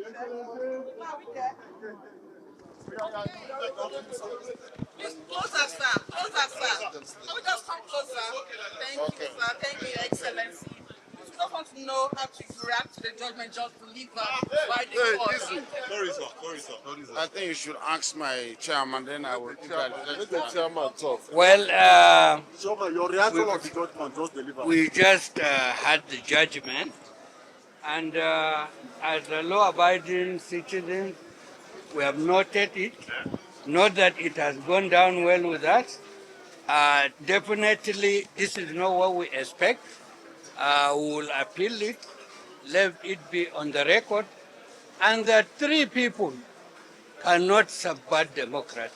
Please, closer, sir. Closer, sir. Can we just come closer? Thank you, sir. Thank you, Your Excellency. We just want to know how to react to the judgment just delivered by the court. Sorry, sir. I think you should ask my chairman, then I will. Let the chairman talk. Well, Chairman, your reaction on the judgment just delivered. we just had the judgment, and as a law-abiding citizen, we have noted it. Not that it has gone down well with us. Definitely, this is not what we expect. We will appeal it, let it be on the record, and that three people cannot subvert democracy.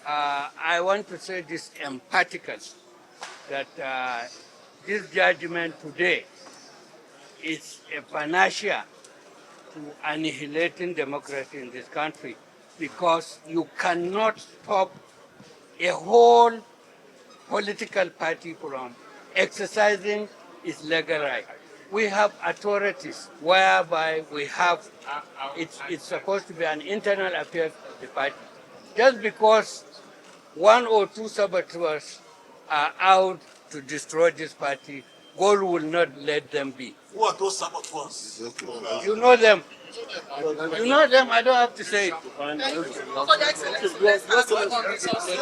I want to say this emphatically, that this judgment today is a panacea to annihilating democracy in this country, because you cannot stop a whole political party from exercising its legal right. We have authorities whereby we have, it's supposed to be an internal affairs of the party. Just because one or two saboteurs are out to destroy this party, God will not let them be. Who are those saboteurs? You know them. You know them, I don't have to say it. Thank you. Also, Your Excellency, let's ask what on resources.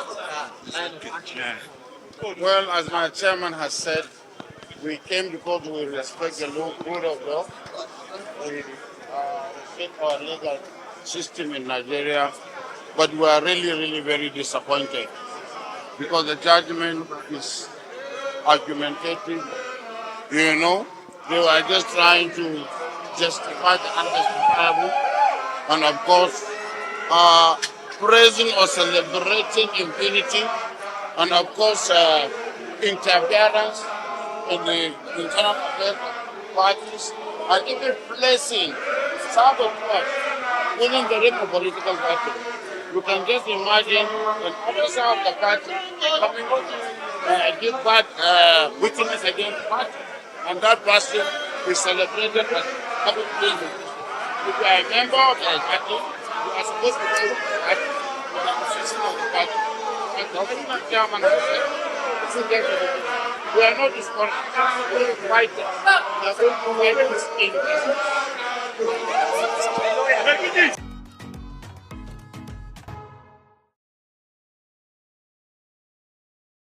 Well, as my chairman has said, we came because we respect the rule of law. We respect our legal system in Nigeria, but we are really very disappointed because the judgment is argumentative. You know, they were just trying to justify the unjustifiable, and of course, praising or celebrating impunity, and of course, interference in the internal affairs of parties, and even placing saboteurs within the ring of political party. You can just imagine an officer of the party coming give bad witness against the party, and that person is celebrated as having been. If you are a member of the party, you are supposed to be the position of the party. And the national chairman has said, we are not discouraged, we are fighting. We are going to fight this in.